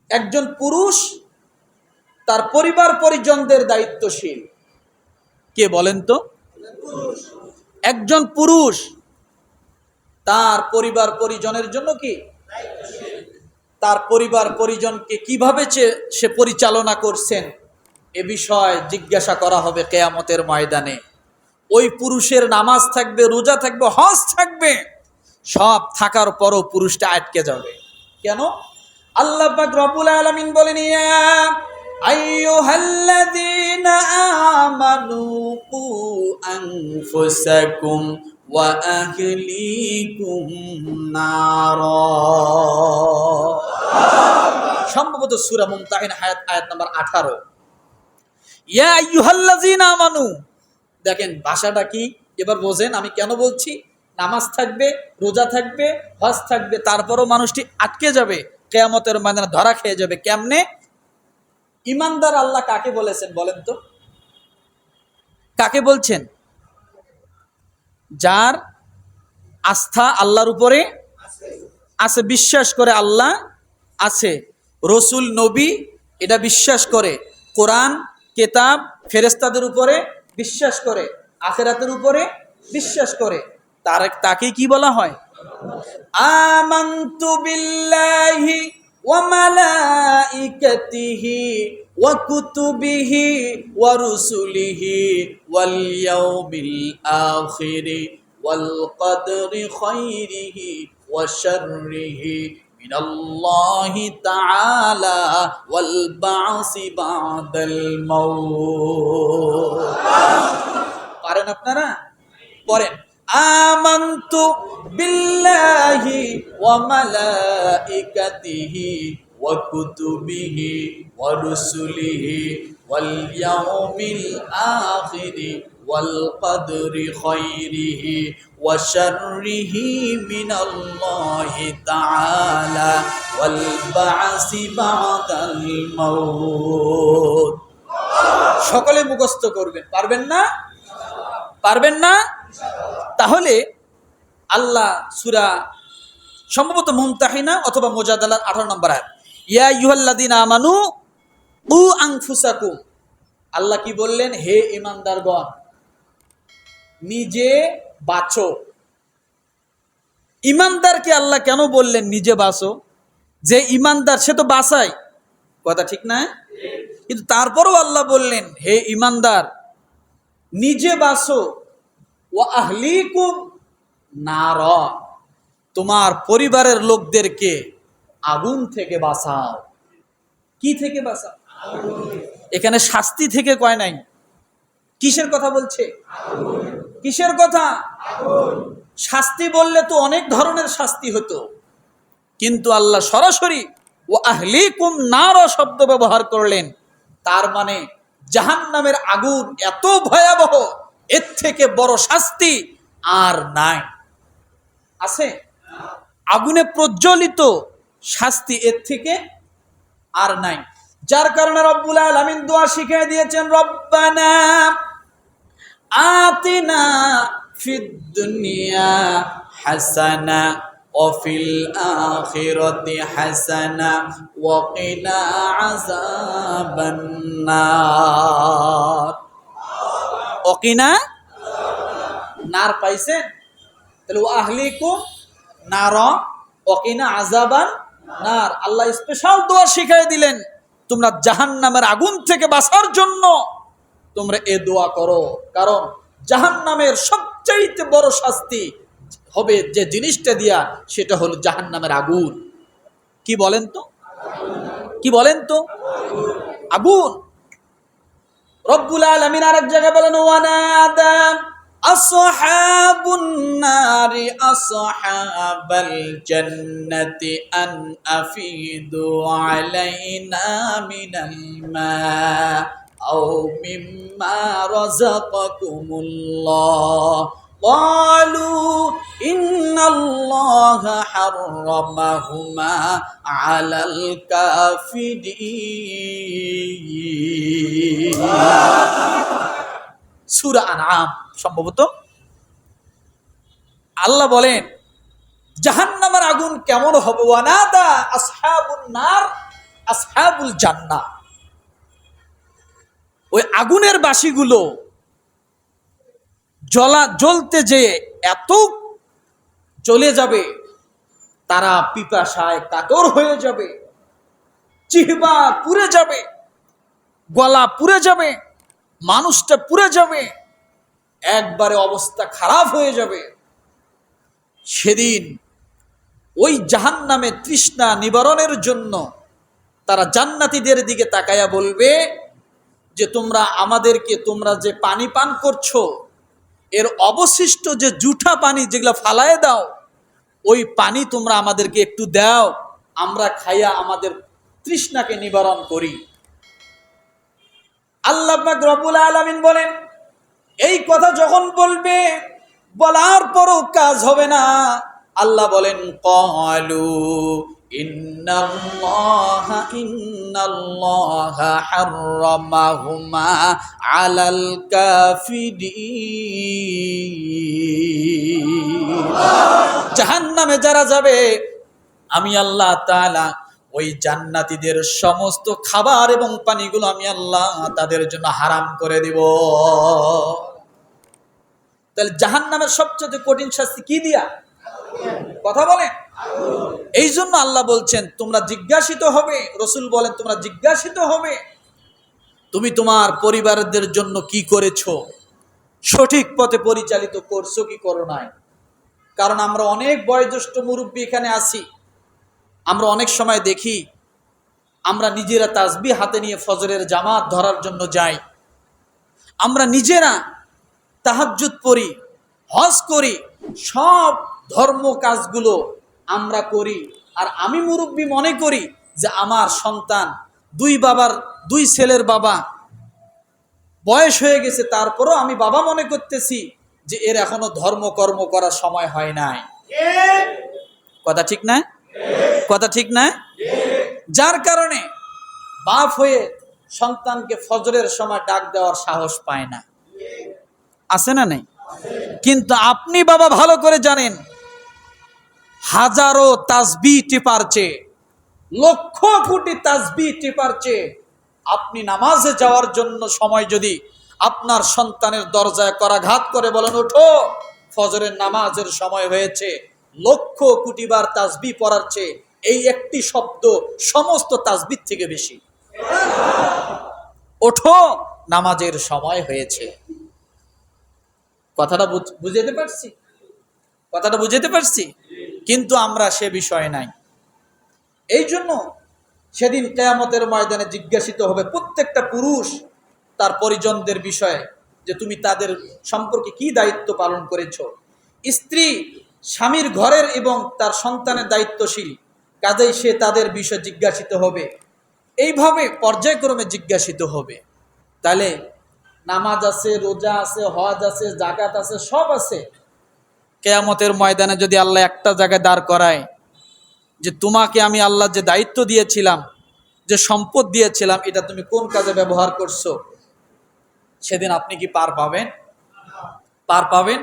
একজন পুরুষ তার পরিবার পরিজনদের দায়িত্বশীল। কে বলেন তো? একজন পুরুষ তার পরিবার পরিজনের জন্য কি তার পরিবার পরিজনকে কিভাবে সে পরিচালনা করছেন এ বিষয়ে জিজ্ঞাসা করা হবে কিয়ামতের ময়দানে। ওই পুরুষের নামাজ থাকবে, রোজা থাকবে, হজ থাকবে, সব থাকার পরও পুরুষটা আটকে যাবে। কেন? আল্লাহ পাক রব্বুল আলামিন বলেন, ইয়া আইয়ুহাল্লাযীনা আমানু কু আনফুসাকুম ওয়া আহলিকুম নারা। সম্ভবত সূরা মুমতাহিনা আয়াত নাম্বার 18। ইয়া আইয়ুহাল্লাযীনা আমানু, দেখেন ভাষাটা কি এবার বোঝেন আমি কেন বলছি। নামাজ থাকবে, রোজা থাকবে, হজ থাকবে, তারপরও মানুষটি আটকে যাবে, কিয়ামতের ময়দানে ধরা খেয়ে যাবে। কেমনে? ইমানদার আল্লাহ কাকে বলেছেন বলেন তো? কাকে বলছেন? যার আস্থা আল্লাহর উপরে আছে, বিশ্বাস করে আল্লাহ আছে, রসুল নবী এটা বিশ্বাস করে, কোরআন কিতাব ফেরেশতাদের উপরে বিশ্বাস করে, আখিরাতের উপরে বিশ্বাস করে, তাকে কি বলা হয়? আমানতু বিল্লাহি ওয়া মালাইকাতিহি ওয়া কুতুবিহি ওয়া রুসুলিহি ওয়াল ইয়াউমিল আখিরি ওয়াল কদরি খাইরিহি ওয়া শাররিহি মিনাল্লাহি তাআলা ওয়াল বা'সি বা'দাল মাউত। পারেন আপনারা? পড়েন, আমানতু বিল্লাহি ওয়া মালাইকাতিহি ওয়া কুতুবিহি ওয়া রুসুলিহি ওয়াল ইয়াউমিল আখিরি ওয়াল কদরি খাইরিহি ওয়া শাররিহি মিনাল্লাহি তাআলা ওয়াল বা'সি বা'দাল মাউত। সকলে মুখস্থ করবেন, পারবেন না? পারবেন না? তাহলে আল্লাহ সূরা সম্ভবত মুমতাহিনা অথবা মুজাদালার 18 নম্বর আয়াত, ইয়া আইয়ুহাল্লাযীনা আমানু কু আনফুসাকুম, আল্লাহ কি বললেন? হে ঈমানদারগণ, নিজে বাঁচো। ঈমানদারকে আল্লাহ কেন বললেন নিজে বাঁচো? যে ঈমানদার সে তো বাঁচায়, কথা ঠিক না? কিন্তু তারপরও আল্লাহ বললেন হে ঈমানদার নিজে বাঁচো, ওয়া আহলিকুম নার, তোমার পরিবারের লোকদেরকে আগুন থেকে বাঁচাও। কি থেকে বাঁচাও? এখানে শাস্তি থেকে কয় নাই। কিসের কথা বলছে? কিসের কথা? শাস্তি বললে তো অনেক ধরনের শাস্তি হতো, কিন্তু আল্লাহ সরাসরি ও আহলিকুম নার শব্দ ব্যবহার করলেন। তার মানে জাহান্নামের আগুন এত ভয়াবহ, এর থেকে বড় শাস্তি আর নাই। আছে? আগুনে প্রজ্বলিত শাস্তি এর থেকে আর নাই। যার কারণে রব্বুল আলামিন দোয়া শিখিয়ে দিয়েছেন, রব্বানা আতিনা ফিদ দুনিয়া হাসানা ওয়া ফিল আখিরাতি হাসানা ওয়া কিনা আযাবান নার। ওকিনা নার পাইছেন? তাহলে ওয়া আহলিকুম নার ওকিনা আযাবান নার। আল্লাহ স্পেশাল দোয়া শিখিয়ে দিলেন, তোমরা জাহান্নামের আগুন থেকে বাঁচার জন্য তোমরা এই দোয়া করো। কারণ জাহান্নামের সবচাইতে বড় শাস্তি হবে যে জিনিসটা দিয়া, সেটা হলো জাহান্নামের আগুন। কি বলেন তো? কি বলেন তো? আগুন। রব্বুল আলামিন আরেক জায়গায় বলেন, ওয়ানাদা আসহাবুন নারি আসহাবাল জান্নাতি আন আফিদু আলাইনা মিনাল মা আও মিম্মা রাযাকাকুমুল্লাহ قالوا إن الله حرمهما على الكافرين। সূরা আনআম সম্ভবত। আল্লাহ বলেন জাহান্নামের আগুন কেমন হবে? ওয়ানাদা আসহাবুন নার আসহাবুল জান্নাহ, ওই আগুনের বাসিগুলো জ্বলতে যে এত জ্বলে যাবে, তারা পিপাসায় কাতর হয়ে যাবে, জিহ্বা পুড়ে যাবে, গলা পুড়ে যাবে, মানুষটা পুড়ে যাবে, একবারে অবস্থা খারাপ হয়ে যাবে। সেদিন ওই জাহান্নামে তৃষ্ণা নিবারণের জন্য তারা জান্নাতীদের দিকে তাকায়া বলবে যে তোমরা যে পানি পান করছো, এর অবশিষ্ট যে জুঠা পানি যেগুলো ফালায় দাও, ওই পানি তোমরা আমাদেরকে একটু দাও, আমরা খাইয়া আমাদের তৃষ্ণাকে নিবারণ করি। আল্লাহ পাক রব্বুল আলামিন বলেন, এই কথা যখন বলবে, বলার পরও কাজ হবে না, আল্লাহ বলেন ক্বালু ইন্নাল্লাহা হাররামাহুমা আলাল কাফিরিন। জাহান্নামে যারা যাবে, আমি আল্লাহ তাআলা ওই জান্নাতীদের সমস্ত খাবার এবং পানিগুলো আমি আল্লাহ তাদের জন্য হারাম করে দিব। তাহলে জাহান্নামের সবচেয়ে কঠিন শাস্তি কি দিয়া? কথা বলেন। এই জন্য আল্লাহ বলছেন তোমরা জিজ্ঞাসিত হবে, রসুল বলেন তোমরা জিজ্ঞাসিত হবে, তুমি তোমার পরিবারদের জন্য কি করেছো, সঠিক পথে পরিচালিত করছো কি করো নাই। কারণ আমরা অনেক বয়োজ্যেষ্ঠ মুরব্বী এখানে আছি, আমরা অনেক সময় দেখি আমরা নিজেরা তাসবিহ হাতে নিয়ে ফজরের জামাত ধরার জন্য যাই, আমরা নিজেরা তাহাজ্জুদ পড়ি, হজ করি, সব ধর্ম কাজগুলো আমরা করি। আর আমি মুরব্বী মনে করি যে আমার সন্তান, দুই ছেলের বাবা, বয়স হয়ে গেছে, তারপরও আমি বাবা মনে করতেছি যে এর এখনো ধর্মকর্ম করার সময় হয় নাই। কথা ঠিক না? কথা ঠিক না? যার কারণে বাপ হয়ে সন্তানকে ফজরের সময় ডাক দেওয়ার সাহস পায় না। আছে না নাই? কিন্তু আপনি বাবা ভালো করে জানেন, হাজারো তাসবিহ টিপার চেয়ে, লক্ষ কোটি তাসবিহ টিপার চেয়ে আপনি নামাজে যাওয়ার জন্য সময় যদি আপনার সন্তানের দরজায় করাঘাত করে বলেন ওঠো ফজরের নামাজের সময় হয়েছে, লক্ষ কোটি বার তাসবিহ পড়ার চেয়ে এই একটি শব্দ সমস্ত তাসবিহ থেকে বেশি। ওঠো নামাজের সময় হয়েছে। কথাটা বুঝাতে পারছি? কথাটা বুঝাতে পারছি? কিন্তু আমরা সে বিষয় নাই। এই জন্য সেদিন কিয়ামতের ময়দানে জিজ্ঞাসিত হবে প্রত্যেকটা পুরুষ তার পরিজনদের বিষয়ে, যে তুমি তাদের সম্পর্কে কি দায়িত্ব পালন করেছো। স্ত্রী স্বামীর ঘরের এবং তার সন্তানের দায়িত্বশীল, কাজেই সে তাদের বিষয়ে জিজ্ঞাসিত হবে। এইভাবে পর্যায়ক্রমে জিজ্ঞাসিত হবে। তাহলে নামাজ আছে, রোজা আছে, হজ আছে, যাকাত আছে, সব আছে। কিয়ামতের ময়দানে যদি আল্লাহ একটা জায়গায় দাঁড় করায় যে তোমাকে আমি আল্লাহ যে দায়িত্ব দিয়েছিলাম, যে সম্পদ দিয়েছিলাম, এটা তুমি কোন কাজে ব্যবহার করছো, সেদিন আপনি কি পার পাবেন? পার পাবেন?